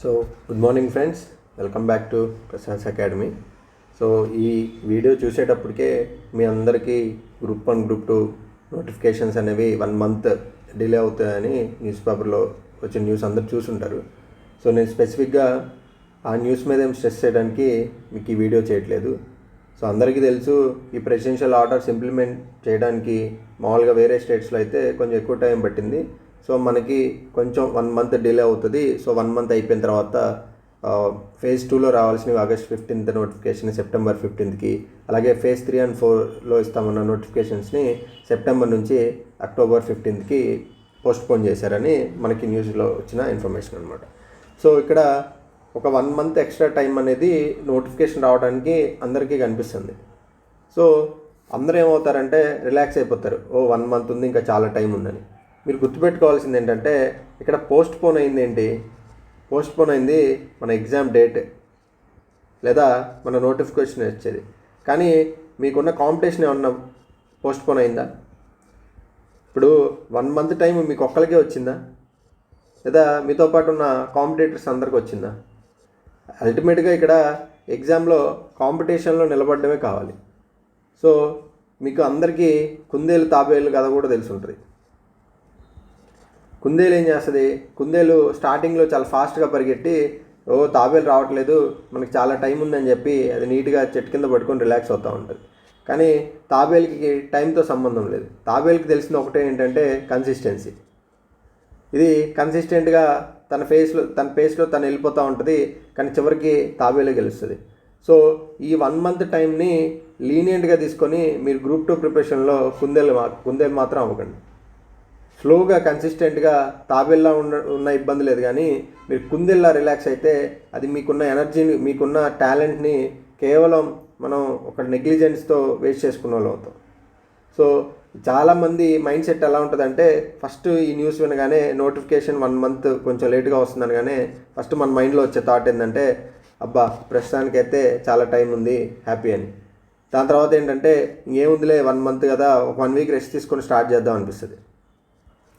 So good morning friends, welcome back to Prasad academy. So ఈ video చూసేటప్పటికే మీ అందరికీ group 1 group 2 notifications అనేవి 1 month delay అవుతాయని news పేపర్లో వచ్చిన న్యూస్ అందరు చూసుంటారు. సో నేను స్పెసిఫిక్గా ఆ న్యూస్ మీద ఏం స్ట్రెస్ చేయడానికి మీకు ఈ వీడియో చేయట్లేదు. సో అందరికీ తెలుసు, ఈ ప్రెసిడెన్షియల్ ఆర్డర్స్ ఇంప్లిమెంట్ చేయడానికి మామూలుగా వేరే స్టేట్స్లో అయితే కొంచెం ఎక్కువ టైం పట్టింది. సో మనకి కొంచెం 1 మంత్ డిలే అవుతుంది. సో 1 మంత్ అయిపోయిన తర్వాత ఫేజ్ 2లో రావాల్సినవి August 15th notification September 15th, అలాగే ఫేజ్ 3 and 4లో ఇస్తామన్న నోటిఫికేషన్స్ని సెప్టెంబర్ నుంచి అక్టోబర్ 15th పోస్ట్పోన్ చేశారని మనకి న్యూస్లో వచ్చిన ఇన్ఫర్మేషన్ అనమాట. సో ఇక్కడ ఒక 1 మంత్ ఎక్స్ట్రా టైం అనేది నోటిఫికేషన్ రావడానికి అందరికీ కనిపిస్తుంది. సో అందరూ ఏమవుతారంటే రిలాక్స్ అయిపోతారు, 1 మంత్ ఉంది, ఇంకా చాలా టైం ఉందని. మీరు గుర్తుపెట్టుకోవాల్సింది ఏంటంటే ఇక్కడ పోస్ట్పోన్ అయింది ఏంటి? పోస్ట్పోన్ అయింది మన ఎగ్జామ్ డేట్ లేదా మన నోటిఫికేషన్ వచ్చేది. కానీ మీకున్న కాంపిటీషన్ ఏమన్నా పోస్ట్పోన్ అయిందా? ఇప్పుడు 1 మంత్ టైం మీకు ఒక్కరికే వచ్చిందా, లేదా మీతో పాటు ఉన్న కాంపిటేటర్స్ అందరికీ వచ్చిందా? అల్టిమేట్గా ఇక్కడ ఎగ్జామ్లో కాంపిటీషన్లో నిలబడడమే కావాలి. సో మీకు అందరికీ కుందేలు తాబేలు కథ కూడా తెలిసి ఉంటుంది. కుందేలు ఏం చేస్తుంది? కుందేలు స్టార్టింగ్లో చాలా ఫాస్ట్గా పరిగెట్టి తాబేలు రావట్లేదు, మనకి చాలా టైం ఉందని చెప్పి అది నీట్గా చెట్టు కింద పట్టుకొని రిలాక్స్ అవుతూ ఉంటుంది. కానీ తాబేలుకి టైంతో సంబంధం లేదు. తాబేలుకి తెలిసిన ఒకటే ఏంటంటే కన్సిస్టెన్సీ. ఇది కన్సిస్టెంట్గా తన పేస్లో తను వెళ్ళిపోతూ ఉంటుంది, కానీ చివరికి తాబేలే గెలుస్తుంది. సో ఈ 1 మంత్ టైంని లీనియంట్గా తీసుకొని మీరు గ్రూప్ 2 ప్రిపరేషన్లో కుందేలు మాత్రం అవ్వకండి. స్లోగా కన్సిస్టెంట్గా తాబేల్లా ఉన్న ఇబ్బంది లేదు, కానీ మీరు కుందేల్లా రిలాక్స్ అయితే అది మీకున్న ఎనర్జీని, మీకున్న టాలెంట్ని కేవలం మనం ఒక నెగ్లిజెన్స్తో వేస్ట్ చేసుకున్న వాళ్ళు అవుతాం. సో చాలామంది మైండ్ సెట్ ఎలా ఉంటుందంటే ఫస్ట్ ఈ న్యూస్ వినగానే నోటిఫికేషన్ 1 మంత్ కొంచెం లేట్గా వస్తుందనగానే ఫస్ట్ మన మైండ్లో వచ్చే థాట్ ఏంటంటే అబ్బా ప్రస్తుతానికైతే చాలా టైం ఉంది, హ్యాపీ అని. దాని తర్వాత ఏంటంటే ఇంకేముందిలే 1 మంత్ కదా, ఒక 1 వీక్ రెస్ట్ తీసుకొని స్టార్ట్ చేద్దాం అనిపిస్తుంది.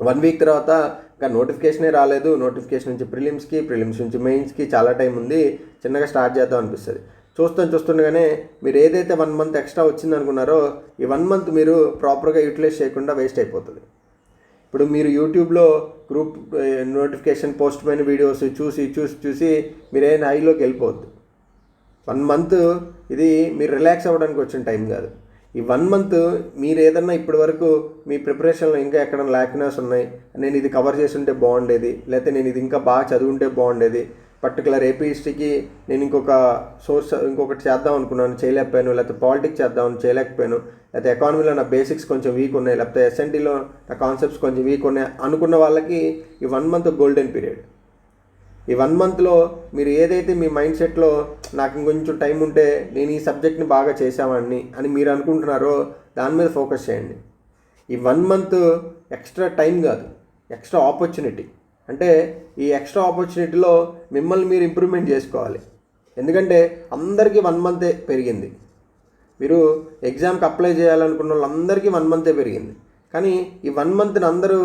1 వీక్ తర్వాత ఇంకా నోటిఫికేషనే రాలేదు, నోటిఫికేషన్ నుంచి ప్రిలిమ్స్ నుంచి మెయిన్స్కి చాలా టైం ఉంది, చిన్నగా స్టార్ట్ చేద్దాం అనిపిస్తుంది. చూస్తుండగానే మీరు ఏదైతే 1 మంత్ ఎక్స్ట్రా వచ్చింది అనుకున్నారో ఈ 1 మంత్ మీరు ప్రాపర్గా యూటిలైజ్ చేయకుండా వేస్ట్ అయిపోతుంది. ఇప్పుడు మీరు యూట్యూబ్లో గ్రూప్ నోటిఫికేషన్ పోస్ట్పోయిన వీడియోస్ చూసి మీరేం హైలోకి వెళ్ళిపోవద్దు. 1 మంత్ ఇది మీరు రిలాక్స్ అవ్వడానికి వచ్చిన టైం కాదు. ఈ 1 మంత్ మీరు ఏదన్నా ఇప్పటి వరకు మీ ప్రిపరేషన్లో ఇంకా ఎక్కడైనా ల్యాక్నెస్ ఉన్నాయి, నేను ఇది కవర్ చేసి ఉంటే బాగుండేది, లేకపోతే నేను ఇది ఇంకా బాగా చదువుంటే బాగుండేది, పర్టికులర్ ఏపీ హిస్టరీకి నేను ఇంకొకటి చేద్దాం అనుకున్నాను చేయలేకపోయాను, లేకపోతే పాలిటిక్స్ చేద్దామని చేయలేకపోయాను, లేకపోతే ఎకానమీలో నా బేసిక్స్ కొంచెం వీక్ ఉన్నాయి, లేకపోతే ఎస్ఎన్టీలో నా కాన్సెప్ట్స్ కొంచెం వీక్ ఉన్నాయి అనుకున్న వాళ్ళకి ఈ 1 మంత్ గోల్డెన్ పీరియడ్. ఈ 1 మంత్లో మీరు ఏదైతే మీ మైండ్ సెట్లో నాకు ఇంకొంచెం టైం ఉంటే నేను ఈ సబ్జెక్ట్ని బాగా చేసామని అని మీరు అనుకుంటున్నారో దాని మీద ఫోకస్ చేయండి. ఈ 1 మంత్ ఎక్స్ట్రా టైం కాదు, ఎక్స్ట్రా ఆపర్చునిటీ. అంటే ఈ ఎక్స్ట్రా ఆపర్చునిటీలో మిమ్మల్ని మీరు ఇంప్రూవ్మెంట్ చేసుకోవాలి. ఎందుకంటే అందరికీ 1 మంతే పెరిగింది. మీరు ఎగ్జామ్కి అప్లై చేయాలనుకున్న వాళ్ళందరికీ 1 మంతే పెరిగింది. కానీ ఈ 1 మంత్ని అందరూ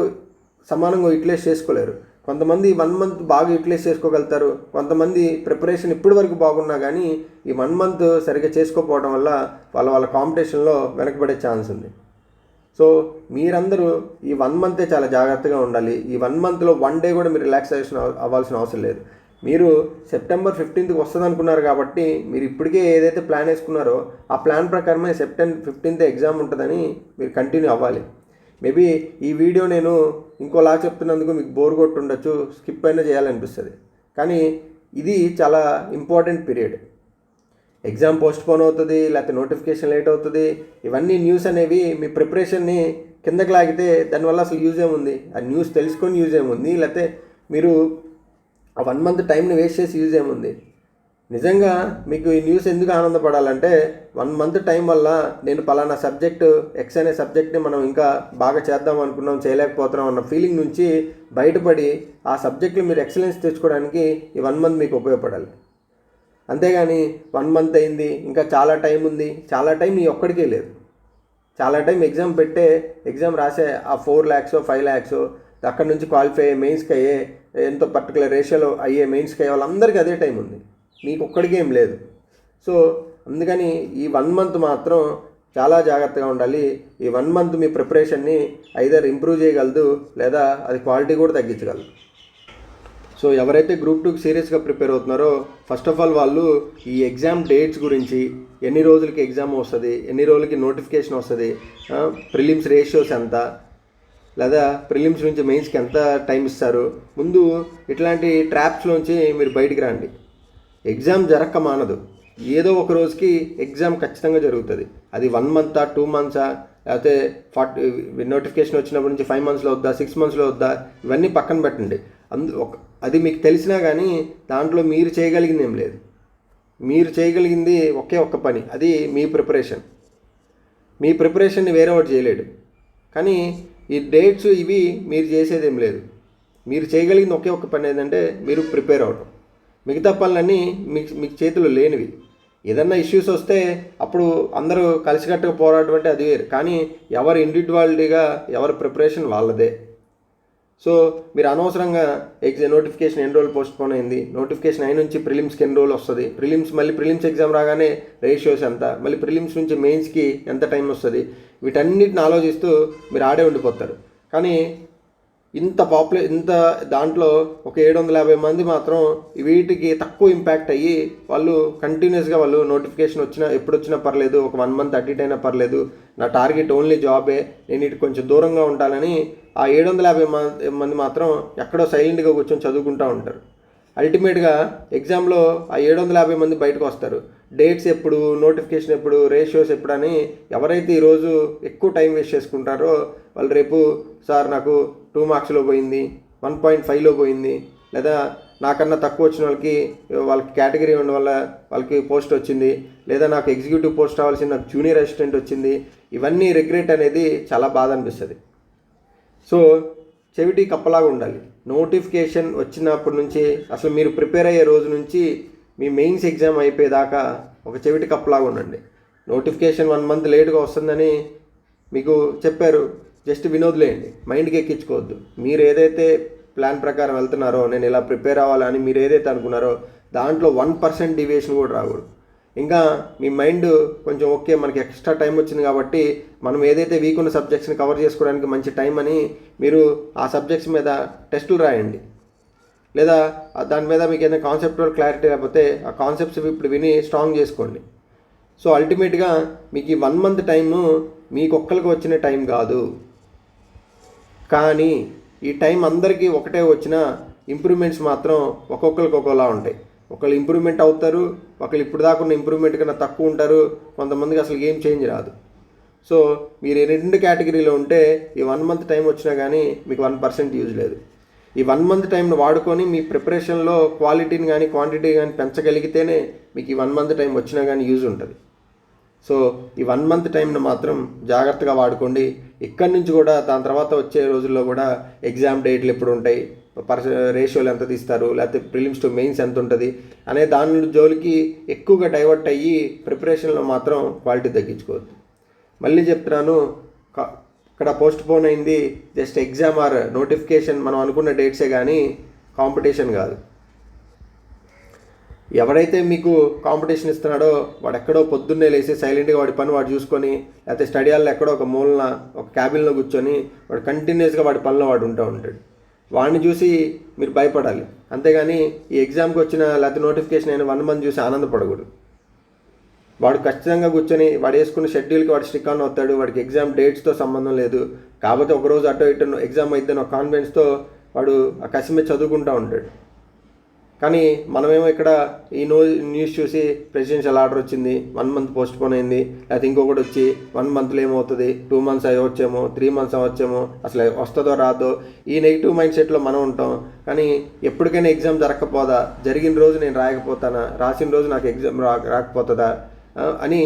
సమానంగా యూటిలైజ్ చేసుకోలేరు. కొంతమంది 1 మంత్ బాగా యూటిలైజ్ చేసుకోగలుగుతారు, కొంతమంది ప్రిపరేషన్ ఇప్పటి వరకు బాగున్నా కానీ ఈ 1 మంత్ సరిగ్గా చేసుకోకపోవడం వల్ల వాళ్ళ కాంపిటీషన్లో వెనకబడే ఛాన్స్ ఉంది. సో మీరందరూ ఈ 1 మంతే చాలా జాగ్రత్తగా ఉండాలి. ఈ 1 మంత్లో 1 డే కూడా మీరు రిలాక్సేషన్ అవ్వాల్సిన అవసరం లేదు. మీరు సెప్టెంబర్ 15th వస్తుంది అనుకున్నారు కాబట్టి మీరు ఇప్పటికే ఏదైతే ప్లాన్ వేసుకున్నారో ఆ ప్లాన్ ప్రకారమే సెప్టెంబర్ 15th ఎగ్జామ్ ఉంటుందని మీరు కంటిన్యూ అవ్వాలి. మేబీ ఈ వీడియో నేను ఇంకోలా చెప్తున్నందుకు మీకు బోర్ కొట్టుండొచ్చు, స్కిప్ అయినా చేయాలనిపిస్తుంది. కానీ ఇది చాలా ఇంపార్టెంట్ పీరియడ్. ఎగ్జామ్ పోస్ట్పోన్ అవుతుంది, లేకపోతే నోటిఫికేషన్ లేట్ అవుతుంది, ఇవన్నీ న్యూస్ అనేవి మీ ప్రిపరేషన్ని కిందకి లాగితే దానివల్ల అసలు యూజ్ ఏముంది? ఆ న్యూస్ తెలుసుకొని యూజ్ ఏముంది? లేకపోతే మీరు ఆ 1 మంత్ టైంని వేస్ట్ చేసి యూజ్ ఏముంది? నిజంగా మీకు ఈ న్యూస్ ఎందుకు ఆనందపడాలంటే 1 మంత్ టైం వల్ల నేను పలానా సబ్జెక్టు ఎక్స్ అనే సబ్జెక్ట్ని మనం ఇంకా బాగా చేద్దాం అనుకున్నాం, చేయలేకపోతున్నాం అన్న ఫీలింగ్ నుంచి బయటపడి ఆ సబ్జెక్టులు మీరు ఎక్సలెన్స్ తెచ్చుకోవడానికి ఈ 1 మంత్ మీకు ఉపయోగపడాలి. అంతేగాని 1 మంత్ అయింది, ఇంకా చాలా టైం ఉంది, చాలా టైం నీ ఒక్కడికే లేదు. చాలా టైం ఎగ్జామ్ రాసే ఆ 4 lakhs 5 lakhs అక్కడ నుంచి క్వాలిఫై అయ్యే మెయిన్స్కి అయ్యే ఎంతో పర్టికులర్ రేషియోలో అయ్యే మెయిన్స్కి అయ్యే వాళ్ళందరికీ అదే టైం ఉంది, మీకు ఒక్కడికి ఏం లేదు. సో అందుకని ఈ 1 మంత్ మాత్రం చాలా జాగ్రత్తగా ఉండాలి. ఈ 1 మంత్ మీ ప్రిపరేషన్ని ఐదర్ ఇంప్రూవ్ చేయగలదు లేదా అది క్వాలిటీ కూడా తగ్గించగలదు. సో ఎవరైతే గ్రూప్ 2కి సీరియస్గా ప్రిపేర్ అవుతున్నారో ఫస్ట్ ఆఫ్ ఆల్ వాళ్ళు ఈ ఎగ్జామ్ డేట్స్ గురించి, ఎన్ని రోజులకి ఎగ్జామ్ వస్తుంది, ఎన్ని రోజులకి నోటిఫికేషన్ వస్తుంది, ప్రిలిమ్స్ రేషియోస్ ఎంత, లేదా ప్రిలిమ్స్ నుంచి మెయిన్స్కి ఎంత టైం ఇస్తారు, ముందు ఇట్లాంటి ట్రాప్స్లోంచి మీరు బయటికి రండి. ఎగ్జామ్ జరక్క మానదు, ఏదో ఒక రోజుకి ఎగ్జామ్ ఖచ్చితంగా జరుగుతుంది. అది 1 మంతా 2 మంత్సా లేకపోతే 40 నోటిఫికేషన్ వచ్చినప్పటి నుంచి 5 మంత్స్లో వద్దా 6 మంత్స్లో వద్దా ఇవన్నీ పక్కన పెట్టండి. అది మీకు తెలిసినా కానీ దాంట్లో మీరు చేయగలిగింది ఏం లేదు. మీరు చేయగలిగింది ఒకే ఒక్క పని, అది మీ ప్రిపరేషన్. మీ ప్రిపరేషన్ని వేరే వాడు చేయలేడు. కానీ ఈ డేట్స్ ఇవి మీరు చేసేది ఏం లేదు. మీరు చేయగలిగింది ఒకే ఒక్క పని ఏంటంటే మీరు ప్రిపేర్ అవ్వడం. మిగతా పనులన్నీ మీకు చేతిలో లేనివి. ఏదన్నా ఇష్యూస్ వస్తే అప్పుడు అందరూ కలిసికట్టుగా పోరాటం అంటే అది వేరు. కానీ ఎవరి ఇండివిజువాలిటీగా ఎవరి ప్రిపరేషన్ వాళ్ళదే. సో మీరు అనవసరంగా నోటిఫికేషన్ ఎన్ని రోజులు పోస్ట్ పోన్ అయింది, నోటిఫికేషన్ అయిన నుంచి ప్రిలిమ్స్కి ఎన్ని రోజులు వస్తుంది, మళ్ళీ ప్రిలిమ్స్ ఎగ్జామ్ రాగానే రేషియోస్ ఎంత, మళ్ళీ ప్రిలిమ్స్ నుంచి మెయిన్స్కి ఎంత టైం వస్తుంది, వీటన్నిటిని ఆలోచిస్తూ మీరు ఆడే ఉండిపోతారు. కానీ ఇంత దాంట్లో ఒక 750 మంది మాత్రం వీటికి తక్కువ ఇంపాక్ట్ అయ్యి వాళ్ళు కంటిన్యూస్గా వాళ్ళు నోటిఫికేషన్ ఎప్పుడు వచ్చినా పర్లేదు, ఒక 1 మంత్ అటు ఇటు అయినా పర్లేదు, నా టార్గెట్ ఓన్లీ జాబే, నేను ఇటు కొంచెం దూరంగా ఉంటానని ఆ 750 మంది మాత్రం ఎక్కడో సైలెంట్గా కూర్చొని చదువుకుంటూ ఉంటారు. అల్టిమేట్గా ఎగ్జామ్లో ఆ 750 మంది బయటకు వస్తారు. డేట్స్ ఎప్పుడు, నోటిఫికేషన్ ఎప్పుడు, రేషియోస్ ఎప్పుడు అని ఎవరైతే ఈరోజు ఎక్కువ టైం వేస్ట్ చేసుకుంటారో వాళ్ళు రేపు సార్ నాకు 2 మార్క్స్లో పోయింది, 1.5లో పోయింది, లేదా నాకన్నా తక్కువ వచ్చిన వాళ్ళకి కేటగిరీ ఉండడం వల్ల వాళ్ళకి పోస్ట్ వచ్చింది, లేదా నాకు ఎగ్జిక్యూటివ్ పోస్ట్ రావాల్సింది నాకు జూనియర్ అసిస్టెంట్ వచ్చింది, ఇవన్నీ రిగ్రెట్ అనేది చాలా బాధ అనిపిస్తుంది. సో చెవిటి కప్పలాగా ఉండాలి. నోటిఫికేషన్ వచ్చినప్పటి నుంచి అసలు మీరు ప్రిపేర్ అయ్యే రోజు నుంచి మీ మెయిన్స్ ఎగ్జామ్ అయిపోయేదాకా ఒక చెవిటి కప్పలాగా ఉండండి. నోటిఫికేషన్ 1 మంత్ లేటుగా వస్తుందని మీకు చెప్పారు, జస్ట్ వినోదులేయండి, మైండ్కి ఎక్కించుకోవద్దు. మీరు ఏదైతే ప్లాన్ ప్రకారం వెళ్తున్నారో, నేను ఇలా ప్రిపేర్ అవ్వాలని మీరు ఏదైతే అనుకున్నారో దాంట్లో 1% డివియేషన్ కూడా రాకూడదు. ఇంకా మీ మైండ్ కొంచెం ఓకే మనకి ఎక్స్ట్రా టైం వచ్చింది కాబట్టి మనం ఏదైతే వీక్ ఉన్న సబ్జెక్ట్స్ని కవర్ చేసుకోవడానికి మంచి టైం అని మీరు ఆ సబ్జెక్ట్స్ మీద టెస్టులు రాయండి. లేదా దాని మీద మీకు ఏదైనా కాన్సెప్టువల్ క్లారిటీ లేకపోతే ఆ కాన్సెప్ట్స్ ఇప్పుడు విని స్ట్రాంగ్ చేసుకోండి. సో అల్టిమేట్గా మీకు ఈ 1 మంత్ టైము మీకు ఒక్కరికి వచ్చిన టైం కాదు. కానీ ఈ టైం అందరికీ ఒకటే వచ్చిన ఇంప్రూవ్మెంట్స్ మాత్రం ఒక్కొక్కరికి ఒక్కోలా ఉంటాయి. ఒకళ్ళు ఇంప్రూవ్మెంట్ అవుతారు, ఒకళ్ళు ఇప్పుడు దాకా ఉన్న ఇంప్రూవ్మెంట్ కన్నా తక్కువ ఉంటారు, కొంతమందికి అసలు ఏం చేంజ్ రాదు. సో మీరు 2 కేటగిరీలో ఉంటే ఈ 1 మంత్ టైం వచ్చినా కానీ మీకు 1% యూజ్ లేదు. ఈ 1 మంత్ టైంను వాడుకొని మీ ప్రిపరేషన్లో క్వాలిటీని కానీ క్వాంటిటీ కానీ పెంచగలిగితేనే మీకు ఈ 1 మంత్ టైం వచ్చినా కానీ యూజ్ ఉంటుంది. సో ఈ 1 మంత్ టైంను మాత్రం జాగ్రత్తగా వాడుకోండి. ఇక్కడి నుంచి కూడా దాని తర్వాత వచ్చే రోజుల్లో కూడా ఎగ్జామ్ డేట్లు ఎప్పుడు ఉంటాయి, రేషియోలు ఎంత తీస్తారు, లేకపోతే ప్రిలిమ్స్ టు మెయిన్స్ ఎంత ఉంటుంది అనే దాని జోలికి ఎక్కువగా డైవర్ట్ అయ్యి ప్రిపరేషన్లో మాత్రం క్వాలిటీ తగ్గించుకోవద్దు. మళ్ళీ చెప్తున్నాను, ఇక్కడ పోస్ట్ పోన్ అయింది జస్ట్ ఎగ్జామ్ ఆర్ నోటిఫికేషన్ మనం అనుకున్న డేట్సే కానీ కాంపిటీషన్ కాదు. ఎవరైతే మీకు కాంపిటీషన్ ఇస్తున్నాడో వాడు ఎక్కడో పొద్దున్నే లేచి సైలెంట్గా వాడి పని వాడు చూసుకొని, లేకపోతే స్టడీ హాల్లో ఎక్కడో ఒక మూలన ఒక క్యాబిన్లో కూర్చొని వాడు కంటిన్యూస్గా వాడి పనిలో వాడు ఉంటాడు. వాడిని చూసి మీరు భయపడాలి, అంతేగాని ఈ ఎగ్జామ్కి వచ్చిన లేకపోతే నోటిఫికేషన్ అయిన 1 మంత్ చూసి ఆనందపడకూడదు. వాడు ఖచ్చితంగా కూర్చొని వాడు వేసుకున్న షెడ్యూల్కి వాడు స్టిక్ ఆన్ అవుతాడు. వాడికి ఎగ్జామ్ డేట్స్తో సంబంధం లేదు. కాకపోతే ఒకరోజు అటో ఇటు ఎగ్జామ్ అయిద్దని ఒక కాన్ఫిడెన్స్తో వాడు ఆ కసిమే చదువుకుంటూ ఉంటాడు. కానీ మనమేమో ఇక్కడ ఈ న్యూస్ చూసి ప్రెసిడెన్షియల్ ఆర్డర్ వచ్చింది, 1 మంత్ పోస్ట్ పోన్ అయింది, లేకపోతే ఇంకొకటి వచ్చి 1 మంత్లో ఏమవుతుంది, 2 మంత్స్ అవ్వచ్చేమో, 3 మంత్స్ అవ్వచ్చేమో, అసలు వస్తుందో రాదో, ఈ నెగిటివ్ మైండ్ సెట్లో మనం ఉంటాం. కానీ ఎప్పటికైనా ఎగ్జామ్ జరగకపోదా, జరిగిన రోజు నేను రాయకపోతానా, రాసిన రోజు నాకు ఎగ్జామ్ రాకపోతుందా అని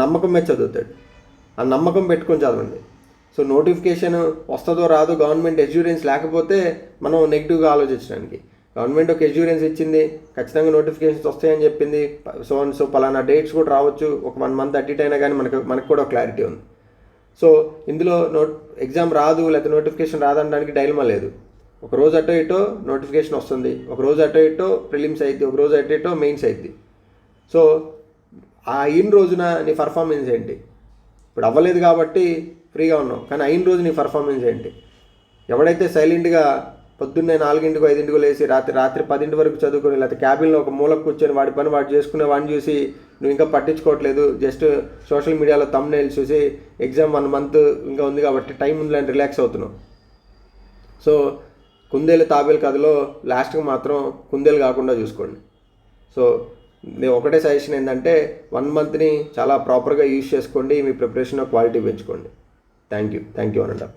నమ్మకం మీద చదువుతాడు. ఆ నమ్మకం పెట్టుకొని చదవండి. సో నోటిఫికేషన్ వస్తుందో రాదో గవర్నమెంట్ ఎష్యూరెన్స్ లేకపోతే మనం నెగిటివ్గా ఆలోచించడానికి, గవర్నమెంట్ ఒక ఎష్యూరెన్స్ ఇచ్చింది, ఖచ్చితంగా నోటిఫికేషన్స్ వస్తాయని చెప్పింది, సో పలానా డేట్స్ కూడా రావచ్చు, ఒక 1 మంత్ అటు ఇటు అయినా కానీ మనకు కూడా క్లారిటీ ఉంది. సో ఇందులో ఎగ్జామ్ రాదు లేకపోతే నోటిఫికేషన్ రాదనడానికి డైలమా లేదు. ఒక రోజు అటో ఇటో నోటిఫికేషన్ వస్తుంది, ఒక రోజు అటో ఇటో ప్రిలిమ్స్ అయింది, ఒక రోజు అటో ఇటో మెయిన్స్ అయింది. సో ఆ అయిన రోజున నీ పర్ఫార్మెన్స్ ఏంటి? ఇప్పుడు అవ్వలేదు కాబట్టి ఫ్రీగా ఉన్నావు, కానీ అయిన రోజు నీ పర్ఫార్మెన్స్ ఏంటి? ఎవడైతే సైలెంట్గా పొద్దున్నే 4 5 లేచి రాత్రి 10 వరకు చదువుకొని లేకపోతే క్యాబిన్లో ఒక మూలకు కూర్చొని వాడి పని వాడు చేసుకునే వాడిని చూసి నువ్వు ఇంకా పట్టించుకోవట్లేదు, జస్ట్ సోషల్ మీడియాలో థంబ్నెయిల్స్ చూసి ఎగ్జామ్ 1 month ఇంకా ఉంది కాబట్టి టైం ఉందని రిలాక్స్ అవుతున్నావు. సో కుందేలు తాబేలు కథలో లాస్ట్కి మాత్రం కుందేలు కాకుండా చూసుకోండి. సో నేను ఒకటే సజెషన్ ఏంటంటే 1 monthని చాలా ప్రాపర్గా యూజ్ చేసుకోండి, మీ ప్రిపరేషన్లో క్వాలిటీ పెంచుకోండి. థ్యాంక్ యూ అనండి.